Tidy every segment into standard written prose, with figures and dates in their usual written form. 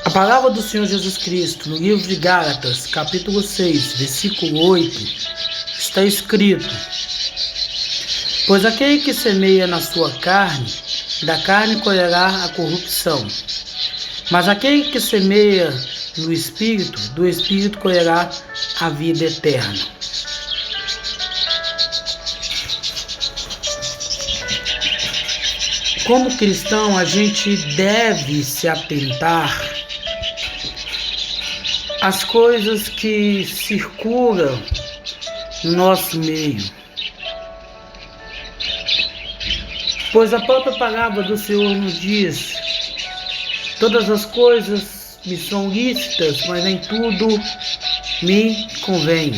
A palavra do Senhor Jesus Cristo, no livro de Gálatas, capítulo 6, versículo 8, está escrito: pois aquele que semeia na sua carne, da carne colherá a corrupção. Mas aquele que semeia no Espírito, do Espírito colherá a vida eterna. Como cristão, a gente deve se atentar às coisas que circulam no nosso meio. Pois a própria palavra do Senhor nos diz: todas as coisas me são lícitas, mas nem tudo me convém.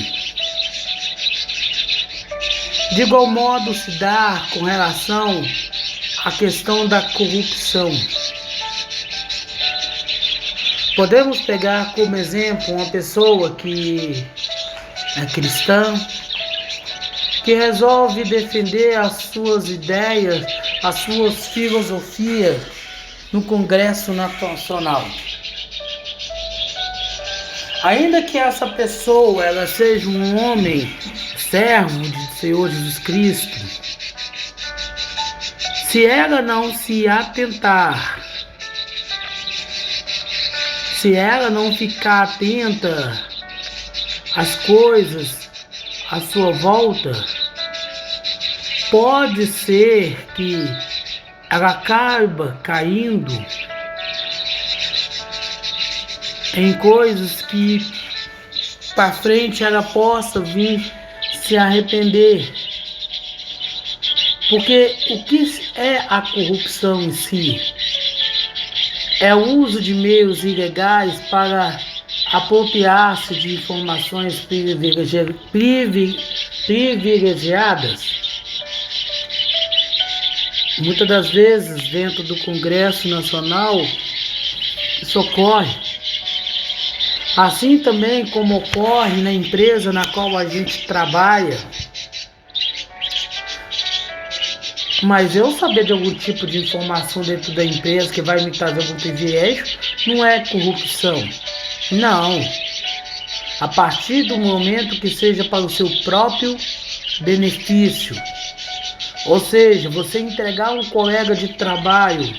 De igual modo se dá com relação à questão da corrupção. Podemos pegar como exemplo uma pessoa que é cristã, que resolve defender as suas ideias, as suas filosofias no Congresso Nacional. Ainda que essa pessoa ela seja um homem servo do Senhor Jesus Cristo, se ela não se atentar, se ela não ficar atenta às coisas à sua volta, pode ser que ela acabe caindo em coisas que para frente ela possa vir se arrepender. Porque o que é a corrupção em si? É o uso de meios ilegais para apropriar-se de informações privilegiadas. Muitas das vezes, dentro do Congresso Nacional, isso ocorre. Assim também como ocorre na empresa na qual a gente trabalha. Mas eu saber de algum tipo de informação dentro da empresa que vai me trazer algum privilégio, não é corrupção. Não. A partir do momento que seja para o seu próprio benefício. Ou seja, você entregar um colega de trabalho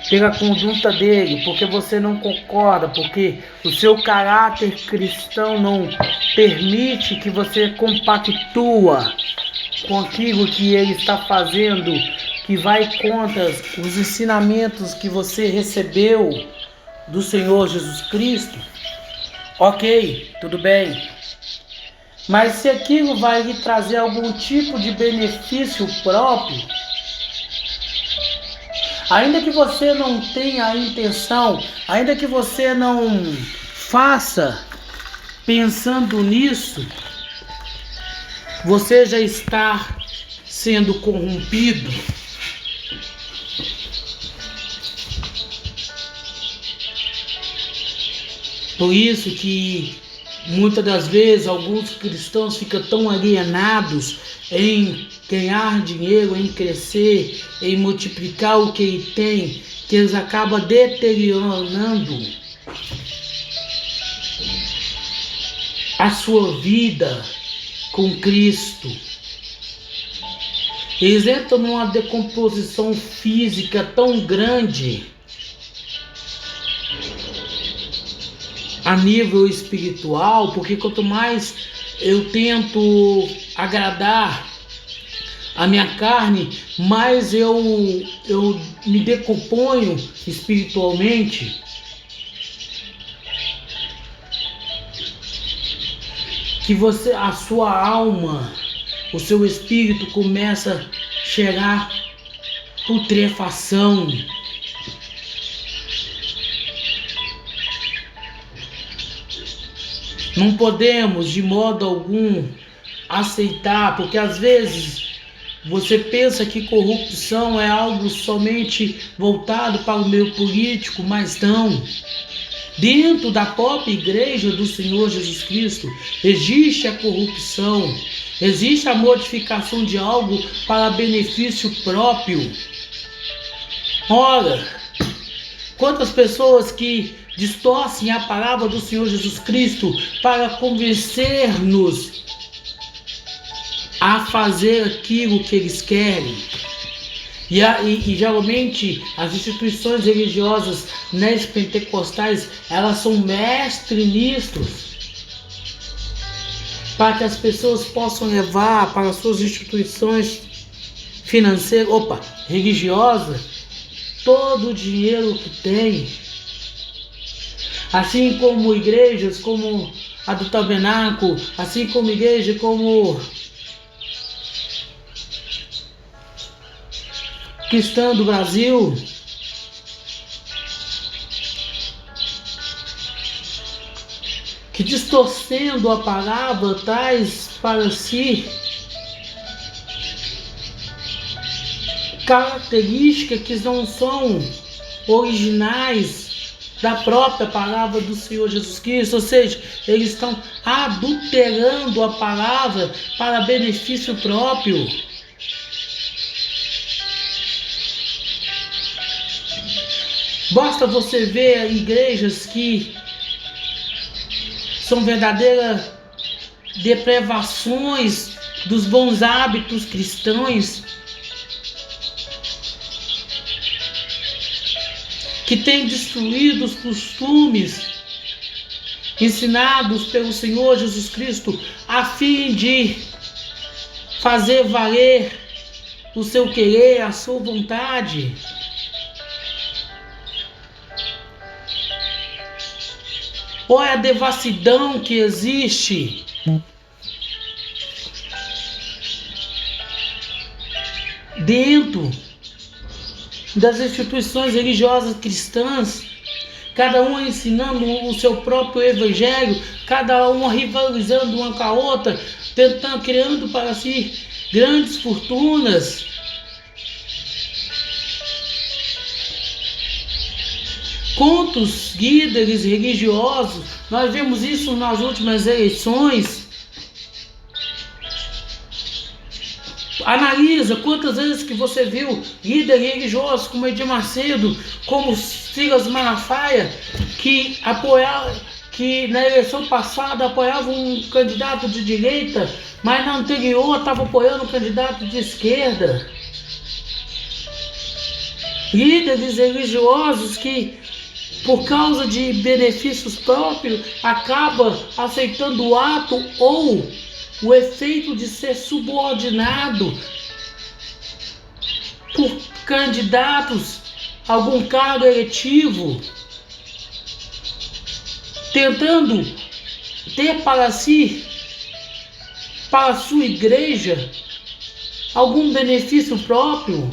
pela conduta dele, porque você não concorda, porque o seu caráter cristão não permite que você compactua com aquilo que ele está fazendo, que vai contra os ensinamentos que você recebeu do Senhor Jesus Cristo, ok, tudo bem. Mas se aquilo vai lhe trazer algum tipo de benefício próprio, ainda que você não tenha a intenção, ainda que você não faça pensando nisso, você já está sendo corrompido. Por isso que muitas das vezes alguns cristãos ficam tão alienados em ganhar dinheiro, em crescer, em multiplicar o que ele tem, que eles acabam deteriorando a sua vida com Cristo. Eles entram numa decomposição física tão grande a nível espiritual, porque quanto mais eu tento agradar a minha carne, mais eu me decomponho espiritualmente. Que a sua alma, o seu espírito começa a cheirar putrefação. Não podemos de modo algum aceitar, porque às vezes você pensa que corrupção é algo somente voltado para o meio político, mas não. Dentro da própria igreja do Senhor Jesus Cristo existe a corrupção. Existe a modificação de algo para benefício próprio. Ora, quantas pessoas que distorcem a palavra do Senhor Jesus Cristo para convencer-nos a fazer aquilo que eles querem. E geralmente as instituições religiosas neopentecostais, elas são mestres nisto, para que as pessoas possam levar para suas instituições financeiras, religiosas, todo o dinheiro que tem. Assim como igrejas como a do Tabernáculo, assim como igreja como Cristã do Brasil, que distorcendo a palavra traz para si características que não são originais da própria palavra do Senhor Jesus Cristo, ou seja, eles estão adulterando a palavra para benefício próprio. Basta você ver igrejas que são verdadeiras depravações dos bons hábitos cristãos, que têm destruído os costumes ensinados pelo Senhor Jesus Cristo, a fim de fazer valer o seu querer, a sua vontade. Olha a devassidão que existe dentro das instituições religiosas cristãs, cada uma ensinando o seu próprio evangelho, cada uma rivalizando uma com a outra, tentando, criando para si grandes fortunas. Quantos líderes religiosos, nós vemos isso nas últimas eleições. Analisa quantas vezes que você viu líderes religiosos como Edir Macedo, como Silas Malafaia, que na eleição passada apoiavam um candidato de direita, mas na anterior estava apoiando um candidato de esquerda. Líderes religiosos que, por causa de benefícios próprios, acaba aceitando o ato ou o efeito de ser subordinado por candidatos a algum cargo eletivo, tentando ter para si, para a sua igreja, algum benefício próprio.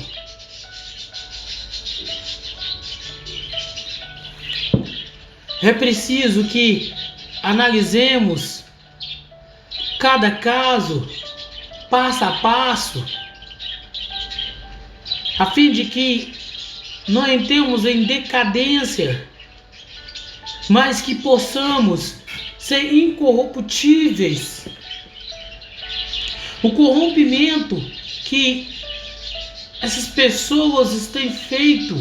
É preciso que analisemos cada caso, passo a passo, a fim de que não entremos em decadência, mas que possamos ser incorruptíveis. O corrompimento que essas pessoas têm feito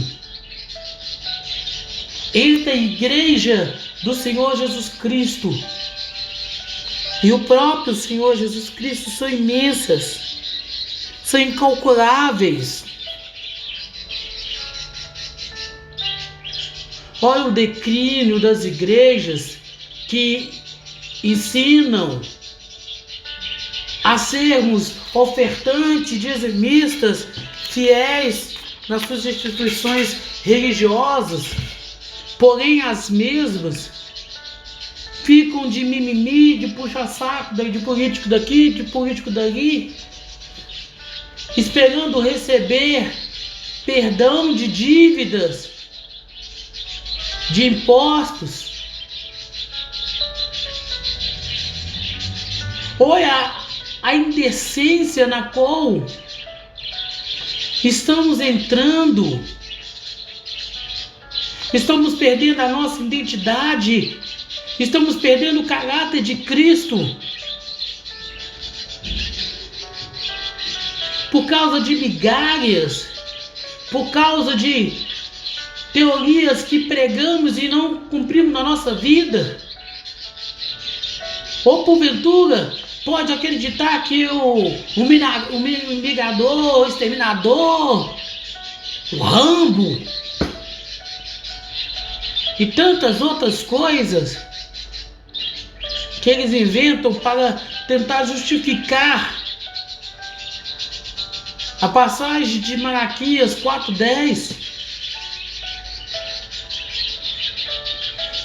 entre a igreja do Senhor Jesus Cristo e o próprio Senhor Jesus Cristo são imensas, são incalculáveis. Olha o declínio das igrejas que ensinam a sermos ofertantes, dizimistas, fiéis nas suas instituições religiosas, porém as mesmas ficam de mimimi, de puxa-saco, de político daqui, de político dali, esperando receber perdão de dívidas, de impostos. Olha a indecência na qual estamos entrando. Estamos perdendo a nossa identidade. Estamos perdendo o caráter de Cristo. por causa de migalhas, por causa de teorias que pregamos e não cumprimos na nossa vida? Ou porventura pode acreditar que o migador, o exterminador, o Rambo e tantas outras coisas que eles inventam para tentar justificar a passagem de Malaquias 4:10.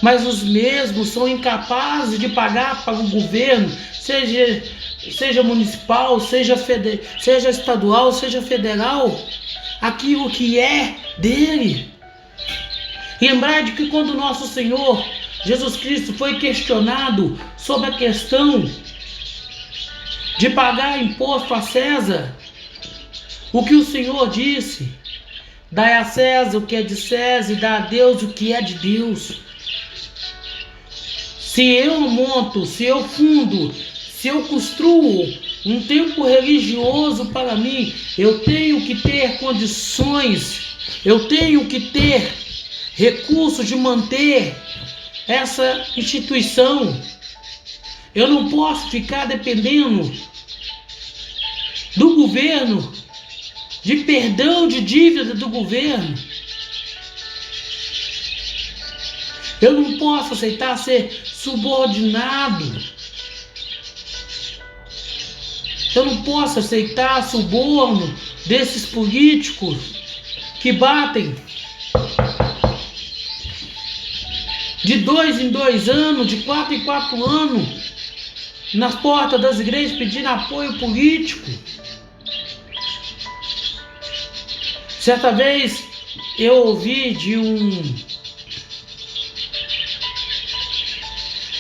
Mas os mesmos são incapazes de pagar para o governo, seja municipal, seja estadual, seja federal, aquilo que é dele. Lembrar de que quando nosso Senhor Jesus Cristo foi questionado sobre a questão de pagar imposto a César, o que o Senhor disse: dai a César o que é de César e dá a Deus o que é de Deus. Se eu monto, se eu fundo, se eu construo um templo religioso para mim, eu tenho que ter condições, eu tenho que ter recursos de manter essa instituição. Eu não posso ficar dependendo do governo, de perdão de dívida do governo. Eu não posso aceitar ser subordinado. Eu não posso aceitar suborno desses políticos que batem de 2 em 2 anos, de 4 em 4 anos, nas portas das igrejas pedindo apoio político. Certa vez eu ouvi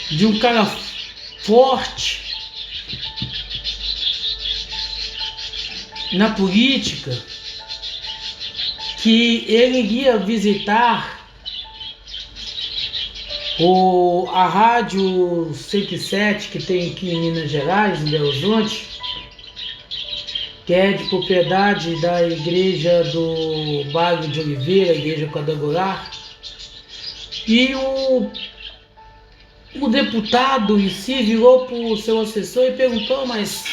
de um cara forte na política, que ele ia visitar a Rádio 107 que tem aqui em Minas Gerais, em Belo Horizonte, que é de propriedade da igreja do Bairro de Oliveira, a igreja quadrangular. E o deputado em si virou para o seu assessor e perguntou: mas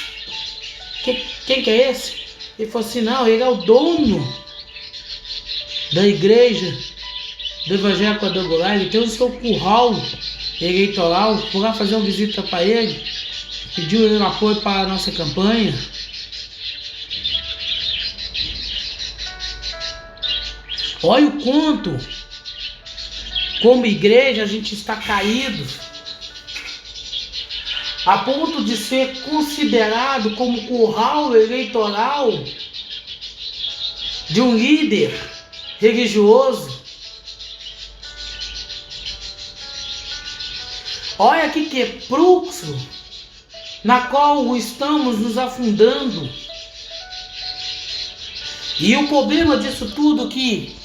quem que é esse? Ele falou assim: não, ele é o dono da igreja do Evangelho Quadrangular, ele tem o seu curral eleitoral. Fui lá fazer uma visita para ele, pediu ele apoio para a nossa campanha. Olha o quanto, como igreja, a gente está caído, a ponto de ser considerado como curral eleitoral de um líder religioso. Olha aqui que fluxo na qual estamos nos afundando. E o problema disso tudo é que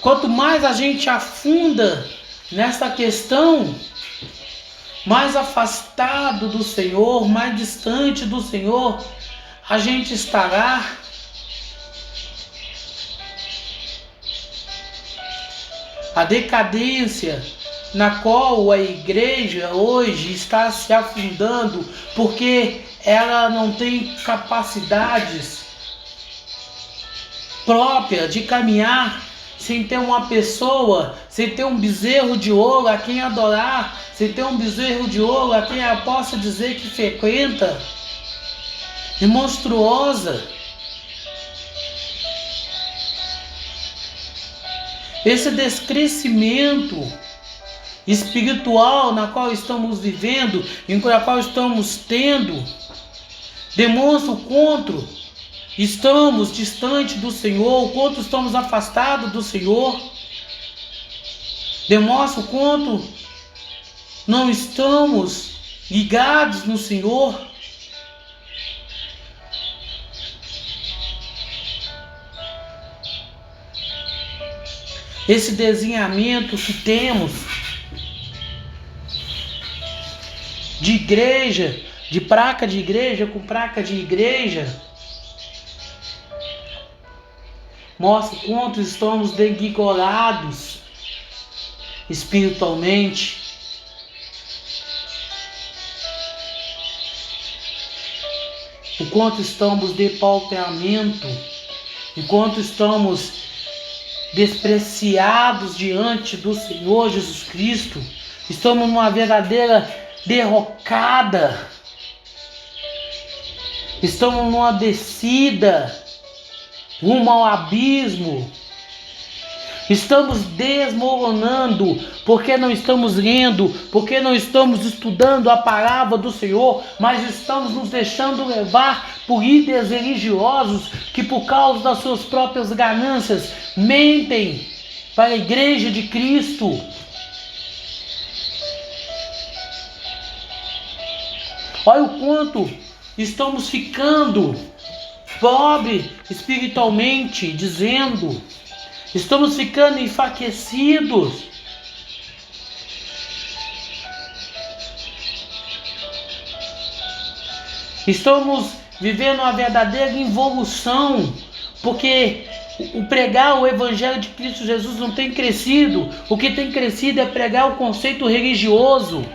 quanto mais a gente afunda nessa questão, mais afastado do Senhor, mais distante do Senhor a gente estará. A decadência na qual a igreja hoje está se afundando, porque ela não tem capacidades próprias de caminhar sem ter uma pessoa, sem ter um bezerro de ouro a quem adorar, sem ter um bezerro de ouro a quem ela possa dizer que frequenta. É monstruosa. Esse descrescimento espiritual na qual estamos vivendo, em qual estamos tendo, demonstra o quanto estamos distante do Senhor, o quanto estamos afastados do Senhor. Demonstra o quanto não estamos ligados no Senhor. Esse desenhamento que temos de igreja, de placa de igreja com placa de igreja, mostra quanto estamos desvigorados espiritualmente. O quanto estamos de depauperamento, o quanto estamos despreciados diante do Senhor Jesus Cristo. Estamos numa verdadeira derrocada. Estamos numa descida rumo ao abismo. Estamos desmoronando porque não estamos lendo, porque não estamos estudando a palavra do Senhor, mas estamos nos deixando levar por líderes religiosos que, por causa das suas próprias ganâncias, mentem para a igreja de Cristo. Olha o quanto estamos ficando pobres espiritualmente, dizendo. Estamos ficando enfraquecidos. Estamos vivendo uma verdadeira involução, porque o pregar o Evangelho de Cristo Jesus não tem crescido. O que tem crescido é pregar o conceito religioso.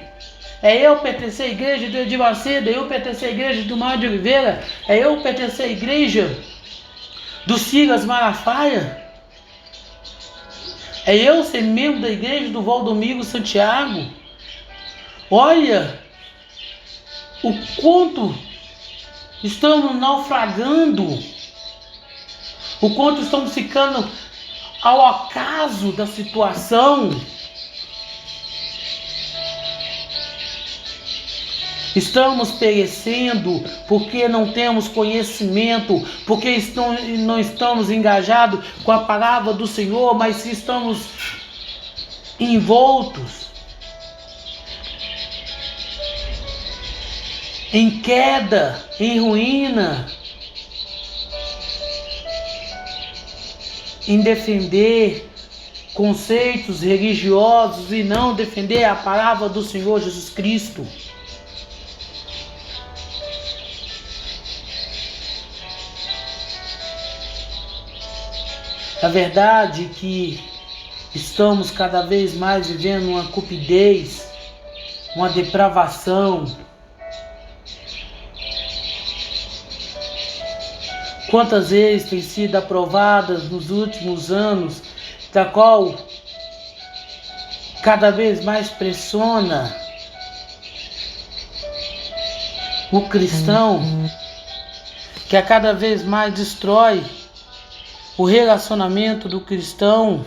É eu pertencer à igreja do Edir Macedo, é eu pertencer à igreja do Mário de Oliveira, é eu pertencer à igreja do Silas Malafaia. É eu ser membro da igreja do Valdomiro Santiago. Olha o quanto estamos naufragando, o quanto estamos ficando ao acaso da situação. Estamos perecendo porque não temos conhecimento, porque não estamos engajados com a palavra do Senhor, mas estamos envoltos em queda, em ruína, em defender conceitos religiosos e não defender a palavra do Senhor Jesus Cristo. A verdade é que estamos cada vez mais vivendo uma cupidez, uma depravação. Quantas vezes tem sido aprovadas nos últimos anos, da qual cada vez mais pressiona o cristão, que a cada vez mais destrói o relacionamento do cristão.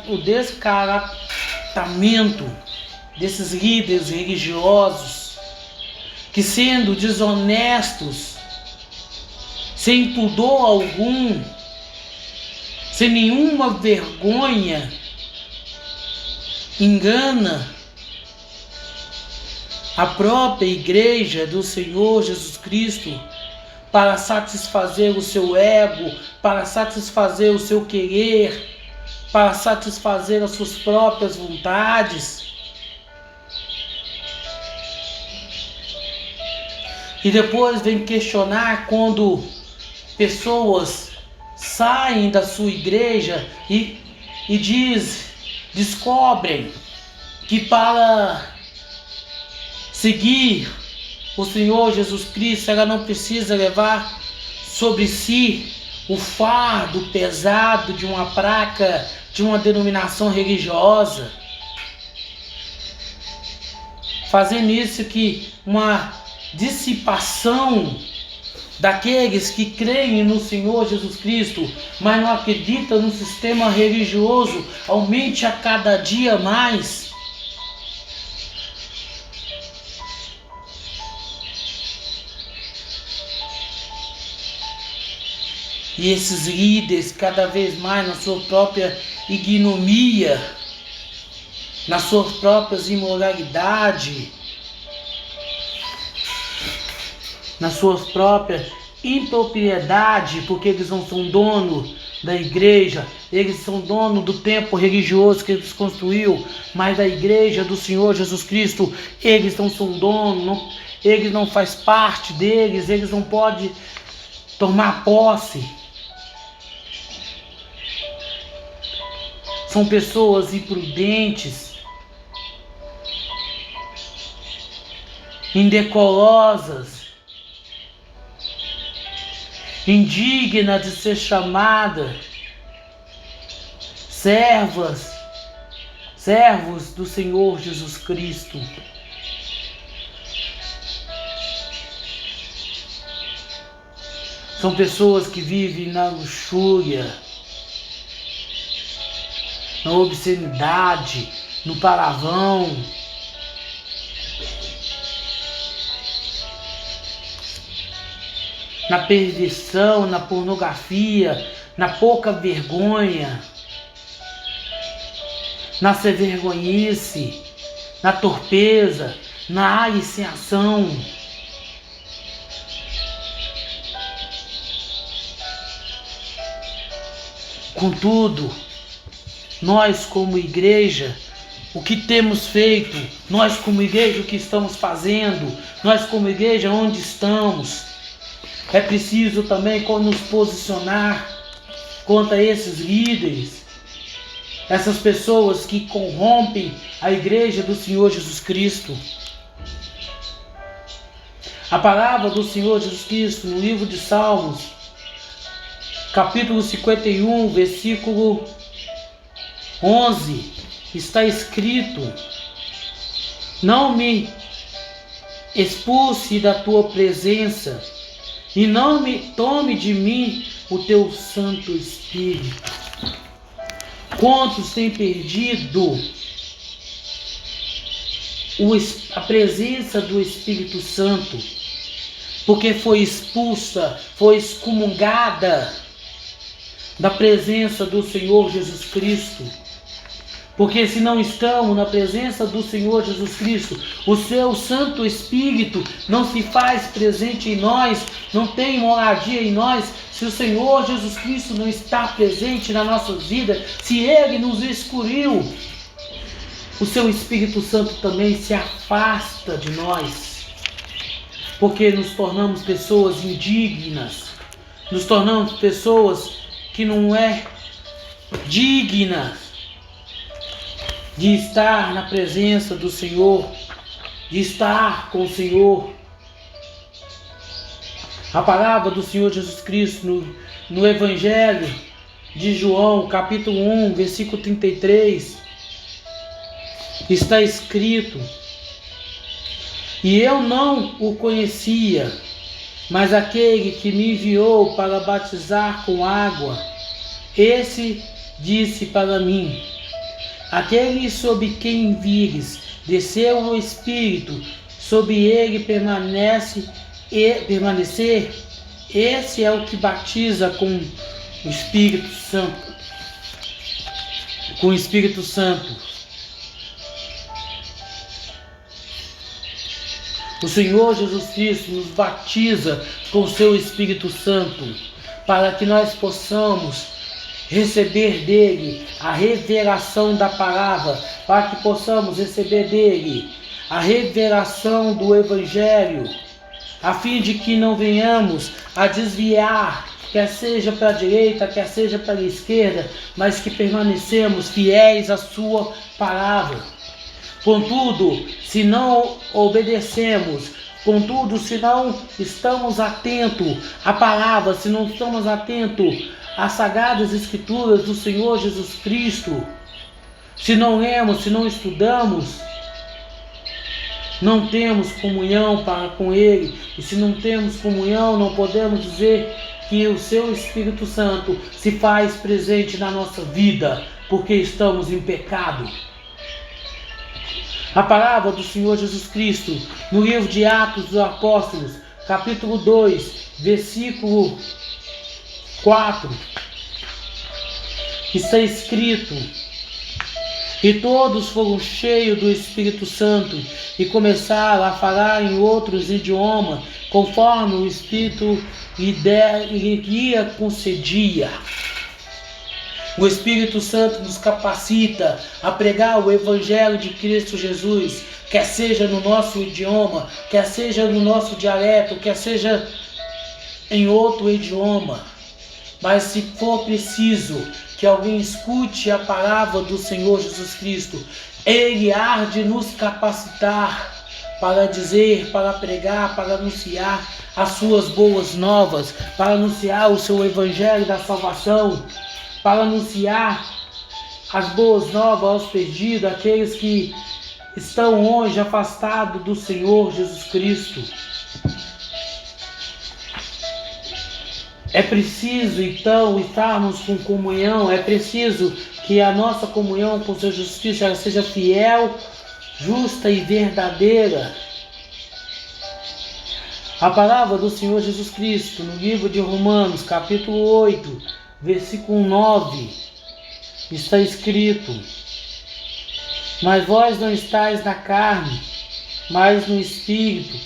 O descaratamento desses líderes religiosos que, sendo desonestos, sem pudor algum, sem nenhuma vergonha, engana a própria igreja do Senhor Jesus Cristo para satisfazer o seu ego, para satisfazer o seu querer, para satisfazer as suas próprias vontades. E depois vem questionar quando pessoas saem da sua igreja e descobrem que para seguir o Senhor Jesus Cristo, ela não precisa levar sobre si o fardo pesado de uma placa, de uma denominação religiosa. Fazendo isso que uma dissipação daqueles que creem no Senhor Jesus Cristo, mas não acreditam no sistema religioso, aumente a cada dia mais. E esses líderes, cada vez mais na sua própria ignomia, nas suas próprias imoralidades, nas suas próprias impropriedade, porque eles não são donos da igreja, eles são dono do templo religioso que eles construiu, mas da igreja do Senhor Jesus Cristo, eles não são dono, eles não fazem parte deles, eles não podem tomar posse. São pessoas imprudentes, indecorosas, indigna de ser chamada servos do Senhor Jesus Cristo. São pessoas que vivem na luxúria, na obscenidade, no palavrão, na perversão, na pornografia, na pouca vergonha, na sem-vergonhice, na torpeza, na aliciação. Contudo, nós como igreja, o que temos feito, nós como igreja, o que estamos fazendo, nós como igreja, onde estamos, é preciso também nos posicionar contra esses líderes, essas pessoas que corrompem a igreja do Senhor Jesus Cristo. A palavra do Senhor Jesus Cristo no livro de Salmos, capítulo 51, versículo 11, está escrito: não me expulse da tua presença e não me tome de mim o teu Santo Espírito. Quantos têm perdido a presença do Espírito Santo, porque foi expulsa, foi excomungada da presença do Senhor Jesus Cristo? Porque se não estamos na presença do Senhor Jesus Cristo, o seu Santo Espírito não se faz presente em nós, não tem moradia em nós. Se o Senhor Jesus Cristo não está presente na nossa vida, se Ele nos excluiu, o seu Espírito Santo também se afasta de nós. Porque nos tornamos pessoas indignas, nos tornamos pessoas que não é dignas de estar na presença do Senhor, de estar com o Senhor. A palavra do Senhor Jesus Cristo no Evangelho de João, capítulo 1, versículo 33, está escrito: e eu não o conhecia, mas aquele que me enviou para batizar com água, esse disse para mim: aquele sobre quem vires desceu o Espírito, sobre ele permanecer, esse é o que batiza com o Espírito Santo. Com o Espírito Santo. O Senhor Jesus Cristo nos batiza com o seu Espírito Santo, para que nós possamos receber dele a revelação da palavra, para que possamos receber dele a revelação do Evangelho, a fim de que não venhamos a desviar, quer seja para a direita, quer seja para a esquerda, mas que permanecemos fiéis à sua palavra. Contudo, se não obedecemos, contudo, se não estamos atentos à palavra, se não estamos atentos às sagradas escrituras do Senhor Jesus Cristo, se não lemos, se não estudamos, não temos comunhão com Ele. E se não temos comunhão, não podemos dizer que o seu Espírito Santo se faz presente na nossa vida, porque estamos em pecado. A palavra do Senhor Jesus Cristo, no livro de Atos dos Apóstolos, capítulo 2, versículo 4, está escrito: e todos foram cheios do Espírito Santo e começaram a falar em outros idiomas, conforme o Espírito lhe concedia. O Espírito Santo nos capacita a pregar o Evangelho de Cristo Jesus, quer seja no nosso idioma, quer seja no nosso dialeto, quer seja em outro idioma. Mas se for preciso que alguém escute a palavra do Senhor Jesus Cristo, Ele há de nos capacitar para dizer, para pregar, para anunciar as suas boas novas, para anunciar o seu Evangelho da salvação, para anunciar as boas novas aos perdidos, aqueles que estão hoje afastados do Senhor Jesus Cristo. É preciso então estarmos com comunhão, é preciso que a nossa comunhão com o Senhor Jesus Cristo ela seja fiel, justa e verdadeira. A palavra do Senhor Jesus Cristo no livro de Romanos, capítulo 8, versículo 9, está escrito: mas vós não estáis na carne, mas no Espírito,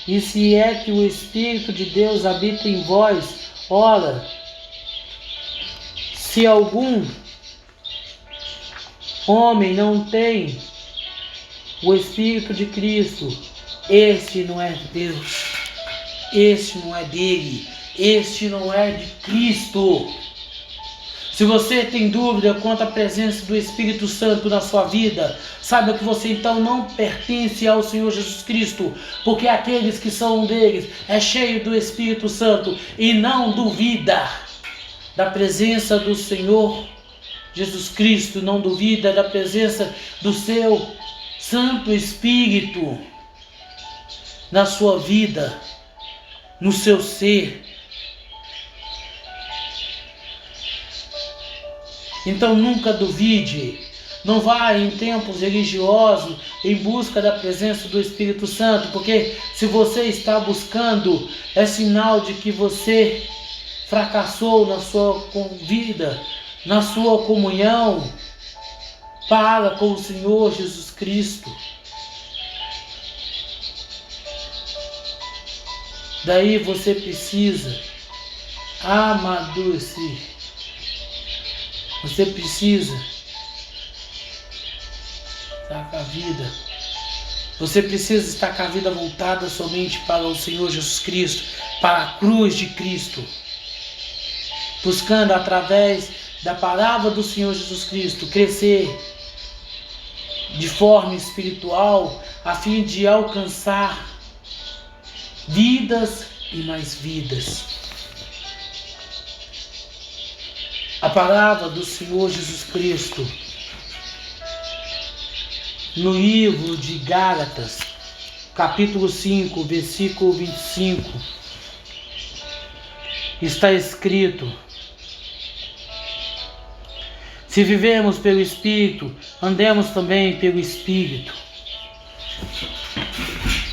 e se é que o Espírito de Deus habita em vós, ora, se algum homem não tem o Espírito de Cristo, este não é de Deus, este não é dele, este não é de Cristo. Se você tem dúvida quanto à presença do Espírito Santo na sua vida, saiba que você então não pertence ao Senhor Jesus Cristo, porque aqueles que são deles é cheio do Espírito Santo e não duvida da presença do Senhor Jesus Cristo, não duvida da presença do seu Santo Espírito na sua vida, no seu ser. Então nunca duvide, não vá em templos religiosos em busca da presença do Espírito Santo, porque se você está buscando, é sinal de que você fracassou na sua vida, na sua comunhão para com o Senhor Jesus Cristo. Daí você precisa amadurecer. Você precisa estar com a vida. Você precisa estar com a vida voltada somente para o Senhor Jesus Cristo, para a cruz de Cristo. Buscando através da palavra do Senhor Jesus Cristo crescer de forma espiritual, a fim de alcançar vidas e mais vidas. A palavra do Senhor Jesus Cristo no livro de Gálatas, capítulo 5, versículo 25, está escrito: se vivermos pelo Espírito, andemos também pelo Espírito.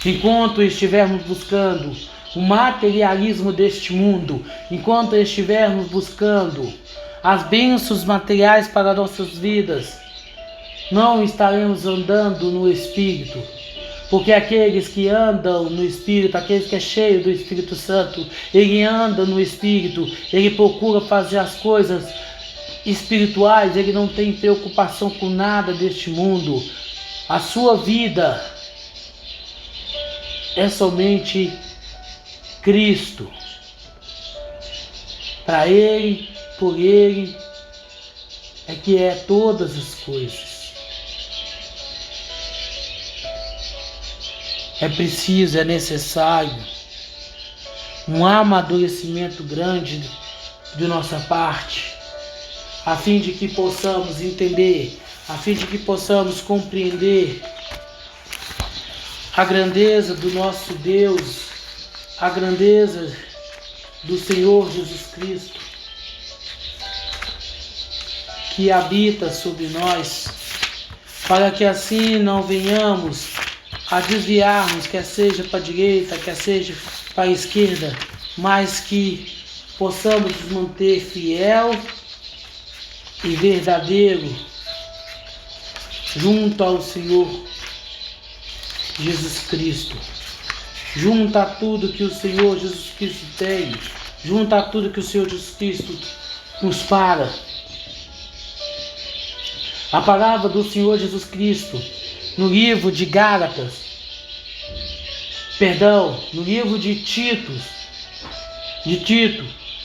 Enquanto estivermos buscando o materialismo deste mundo, enquanto estivermos buscando as bênçãos materiais para nossas vidas, não estaremos andando no Espírito, porque aqueles que andam no Espírito, aqueles que é cheio do Espírito Santo, ele anda no Espírito, ele procura fazer as coisas espirituais, ele não tem preocupação com nada deste mundo. A sua vida é somente Cristo. Para Ele, por Ele, é que é todas as coisas. É preciso, é necessário um amadurecimento grande de nossa parte, a fim de que possamos entender, a fim de que possamos compreender a grandeza do nosso Deus, a grandeza do Senhor Jesus Cristo, que habita sobre nós, para que assim não venhamos a desviarmos, quer seja para a direita, quer seja para a esquerda, mas que possamos nos manter fiel e verdadeiro junto ao Senhor Jesus Cristo, junto a tudo que o Senhor Jesus Cristo tem, junto a tudo que o Senhor Jesus Cristo nos fala. A palavra do Senhor Jesus Cristo no livro de no livro de Tito,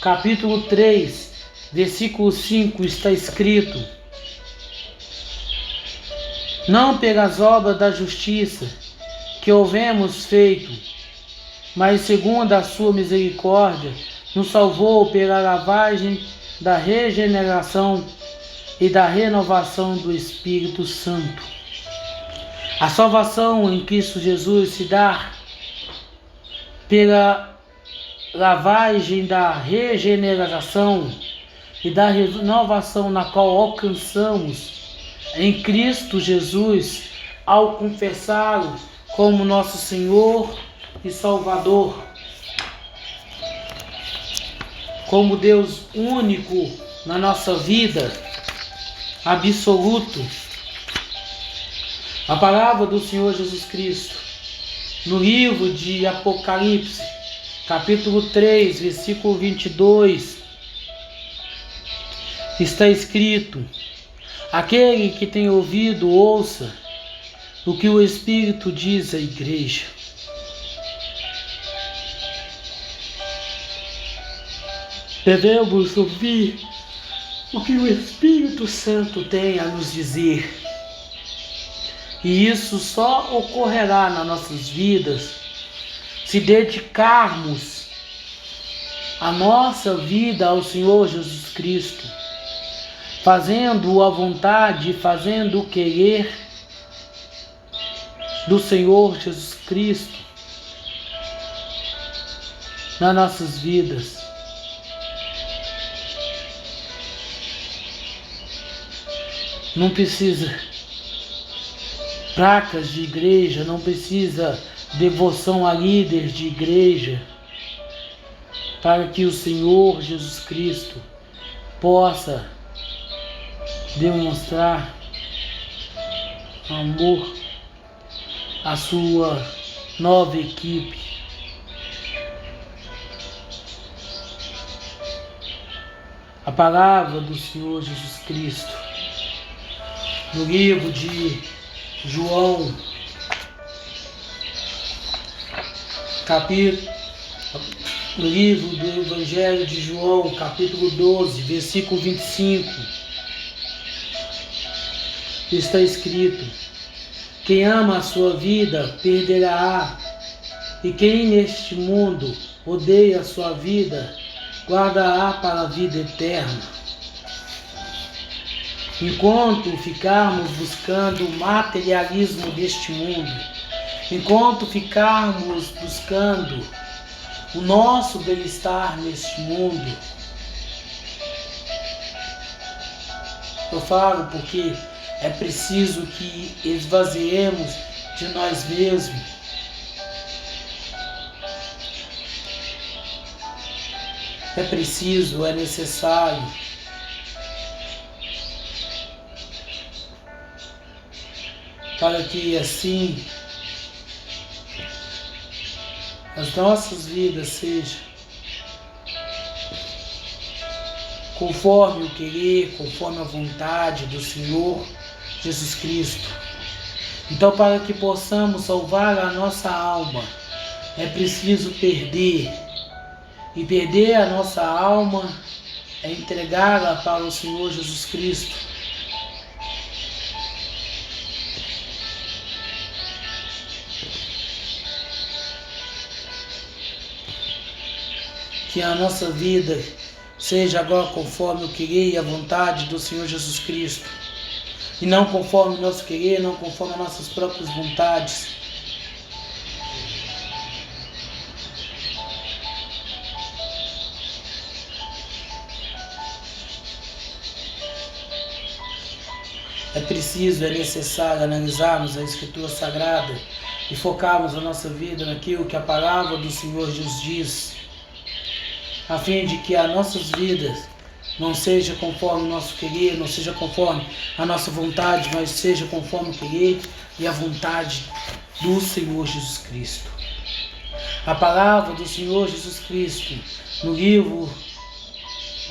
capítulo 3, versículo 5, está escrito: não pelas obras da justiça que houvemos feito, mas segundo a sua misericórdia, nos salvou pela lavagem da regeneração e da renovação do Espírito Santo. A salvação em Cristo Jesus se dá pela lavagem da regeneração e da renovação na qual alcançamos em Cristo Jesus ao confessá-lo como nosso Senhor e Salvador, como Deus único na nossa vida, absoluto. A palavra do Senhor Jesus Cristo no livro de Apocalipse, capítulo 3, versículo 22, está escrito: aquele que tem ouvido, ouça o que o Espírito diz à igreja. Devemos ouvir o que o Espírito Santo tem a nos dizer. E isso só ocorrerá nas nossas vidas se dedicarmos a nossa vida ao Senhor Jesus Cristo, fazendo a vontade, fazendo o querer do Senhor Jesus Cristo nas nossas vidas. Não precisa placas de igreja, não precisa devoção a líderes de igreja, para que o Senhor Jesus Cristo possa demonstrar amor à sua nova equipe. A palavra do Senhor Jesus Cristo no livro de João, no livro do Evangelho de João, capítulo 12, versículo 25, está escrito: quem ama a sua vida perderá, e quem neste mundo odeia a sua vida guardará para a vida eterna. Enquanto ficarmos buscando o materialismo deste mundo, enquanto ficarmos buscando o nosso bem-estar neste mundo, eu falo porque é preciso que esvaziemos de nós mesmos, é preciso, é necessário para que assim as nossas vidas sejam conforme o querer, conforme a vontade do Senhor Jesus Cristo. Então, para que possamos salvar a nossa alma, é preciso perder. E perder a nossa alma é entregá-la para o Senhor Jesus Cristo. Que a nossa vida seja agora conforme o querer e a vontade do Senhor Jesus Cristo, e não conforme o nosso querer, não conforme as nossas próprias vontades. É preciso, é necessário analisarmos a Escritura Sagrada e focarmos a nossa vida naquilo que a palavra do Senhor Jesus diz, a fim de que as nossas vidas não seja conforme o nosso querer, não seja conforme a nossa vontade, mas seja conforme o querer e a vontade do Senhor Jesus Cristo. A palavra do Senhor Jesus Cristo no livro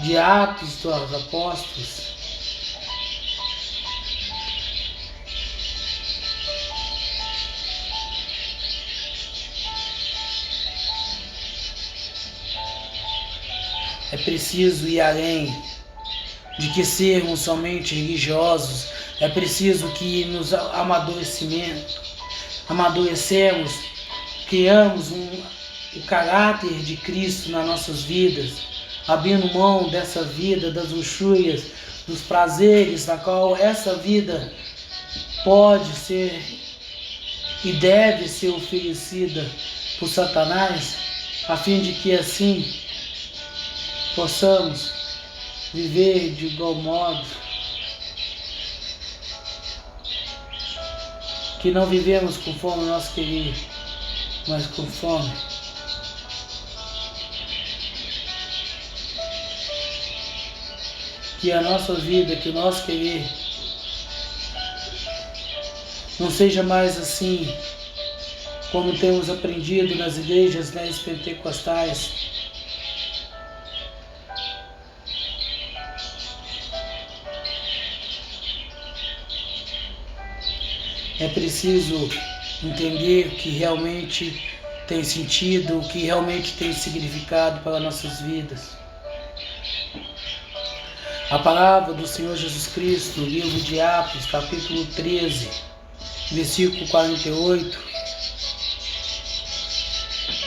de Atos dos Apóstolos, É preciso ir além de que sermos somente religiosos. É preciso que nos amadurecemos, criamos o caráter de Cristo nas nossas vidas, abrindo mão dessa vida, das luxúrias, dos prazeres, na qual essa vida pode ser e deve ser oferecida por Satanás, a fim de que assim possamos viver de igual modo, que não vivemos conforme nós queríamos, mas conforme que a nossa vida, que o nosso querer não seja mais assim como temos aprendido nas igrejas pentecostais. É preciso entender o que realmente tem sentido, o que realmente tem significado para nossas vidas. A palavra do Senhor Jesus Cristo, no livro de Atos, capítulo 13, versículo 48,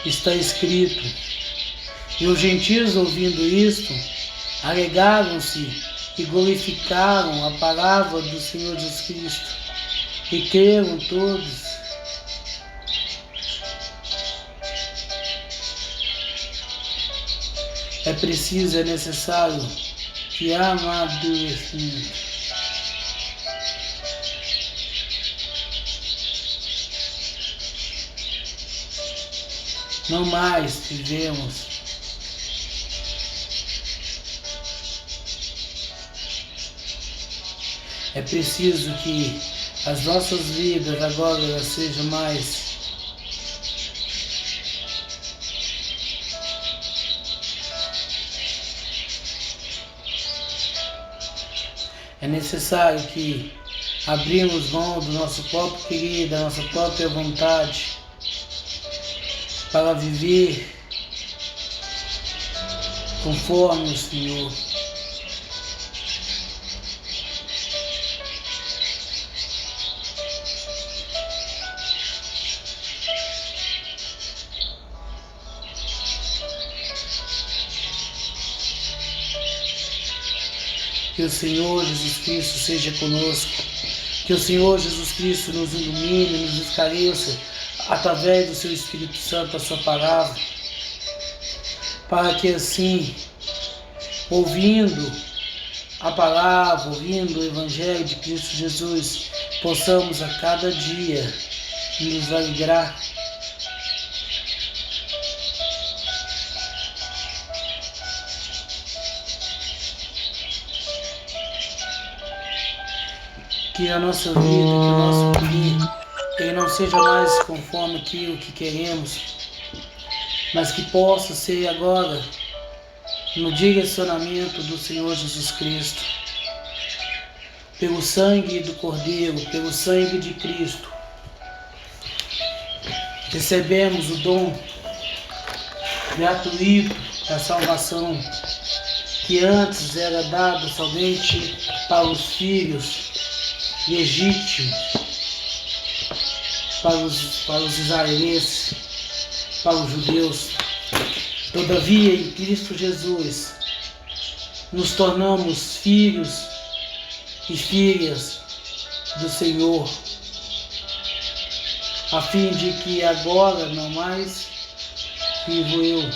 está escrito: e os gentios, ouvindo isto, alegraram-se e glorificaram a palavra do Senhor Jesus Cristo, e creram todos. É preciso, é necessário que amadurecimento. Não mais vivemos é preciso que as nossas vidas agora sejam mais é necessário que abrimos mão do nosso próprio querer, da nossa própria vontade, para viver conforme o Senhor. Que o Senhor Jesus Cristo seja conosco, que o Senhor Jesus Cristo nos ilumine, nos esclareça através do seu Espírito Santo a sua palavra, para que assim, ouvindo a palavra, ouvindo o Evangelho de Cristo Jesus, possamos a cada dia nos alegrar que a nossa vida, que o nosso querer, ele não seja mais conforme aquilo que queremos, mas que possa ser agora no direcionamento do Senhor Jesus Cristo, pelo sangue do Cordeiro, pelo sangue de Cristo. Recebemos o dom gratuito da salvação, que antes era dado somente para os filhos legítimos, para os israelenses, para os judeus. Todavia, em Cristo Jesus, nos tornamos filhos e filhas do Senhor, a fim de que agora não mais vivo eu,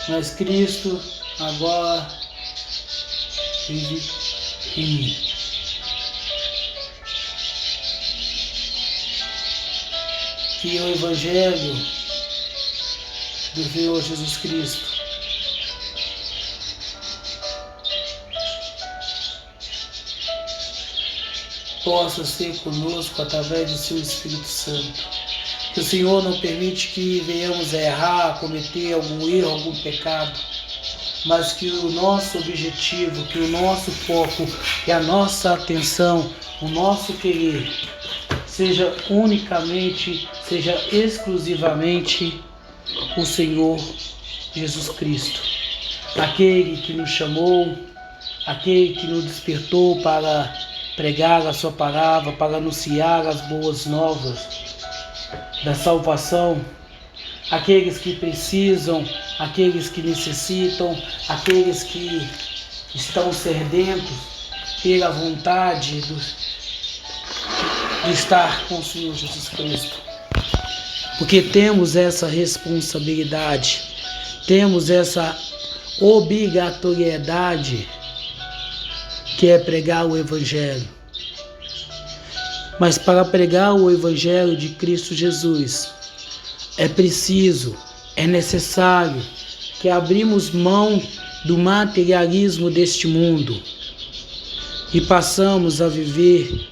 mas Cristo agora vive em mim. Que o Evangelho do Senhor Jesus Cristo possa ser conosco através do seu Espírito Santo. Que o Senhor não permite que venhamos a errar, a cometer algum erro, algum pecado, mas que o nosso objetivo, que o nosso foco, que a nossa atenção, o nosso querer seja unicamente, seja exclusivamente o Senhor Jesus Cristo, aquele que nos chamou, aquele que nos despertou para pregar a sua palavra, para anunciar as boas novas da salvação, aqueles que precisam, aqueles que necessitam, aqueles que estão sedentos pela vontade de estar com o Senhor Jesus Cristo. Porque temos essa responsabilidade, temos essa obrigatoriedade, que é pregar o Evangelho. Mas para pregar o Evangelho de Cristo Jesus, é preciso, é necessário que abrimos mão do materialismo deste mundo e passamos a viver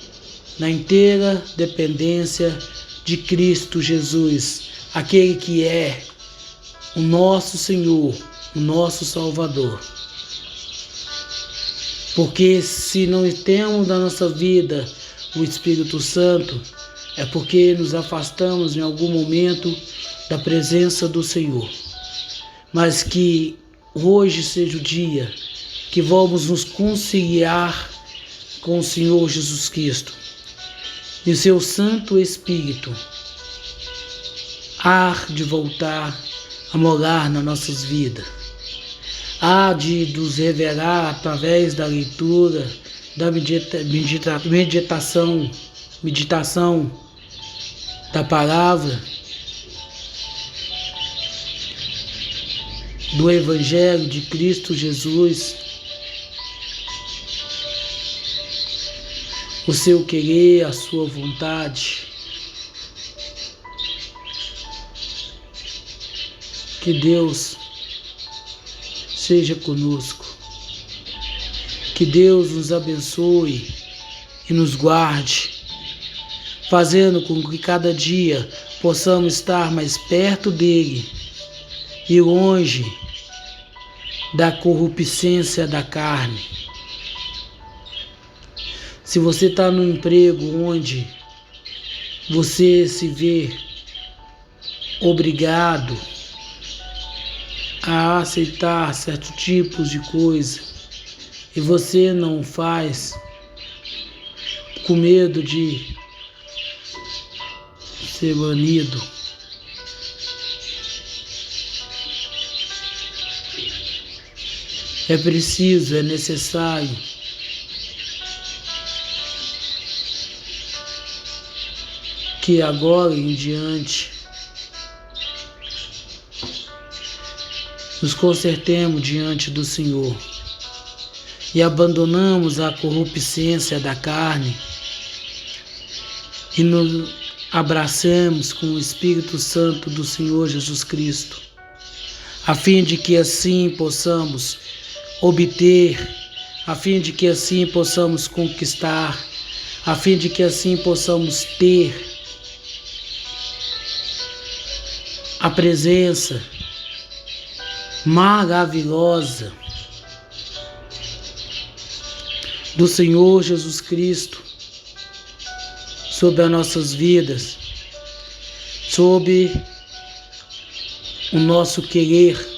na inteira dependência de Cristo Jesus, aquele que é o nosso Senhor, o nosso Salvador. Porque se não temos na nossa vida o Espírito Santo, é porque nos afastamos em algum momento da presença do Senhor. Mas que hoje seja o dia que vamos nos conciliar com o Senhor Jesus Cristo. E o seu Santo Espírito há de voltar a morar nas nossas vidas. Há de nos revelar através da leitura, da meditação da palavra, do Evangelho de Cristo Jesus, o seu querer, a sua vontade. Que Deus seja conosco. Que Deus nos abençoe e nos guarde, fazendo com que cada dia possamos estar mais perto dele e longe da corruptência da carne. Se você está no emprego onde você se vê obrigado a aceitar certos tipos de coisa e você não faz com medo de ser banido, é preciso, é necessário que agora em diante nos consertemos diante do Senhor e abandonamos a corruptência da carne e nos abracemos com o Espírito Santo do Senhor Jesus Cristo, a fim de que assim possamos obter, a fim de que assim possamos conquistar, a fim de que assim possamos ter a presença maravilhosa do Senhor Jesus Cristo sobre as nossas vidas, sobre o nosso querer.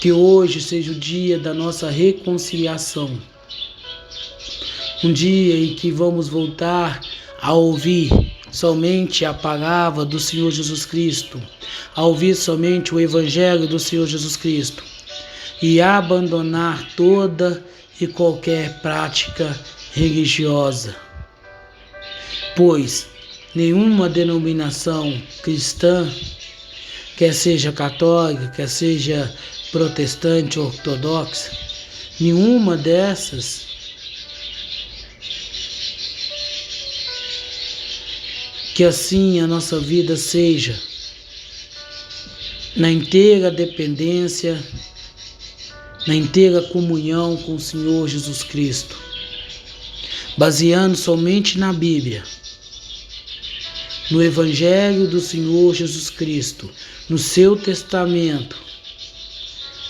Que hoje seja o dia da nossa reconciliação, um dia em que vamos voltar a ouvir somente a palavra do Senhor Jesus Cristo, a ouvir somente o Evangelho do Senhor Jesus Cristo e abandonar toda e qualquer prática religiosa, pois nenhuma denominação cristã, quer seja católica, quer seja protestante, ortodoxa, nenhuma dessas que assim a nossa vida seja na inteira dependência, na inteira comunhão com o Senhor Jesus Cristo, baseando somente na Bíblia, no Evangelho do Senhor Jesus Cristo, no seu testamento,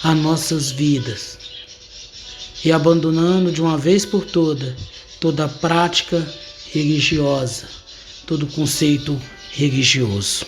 as nossas vidas, e abandonando de uma vez por toda toda prática religiosa, todo conceito religioso.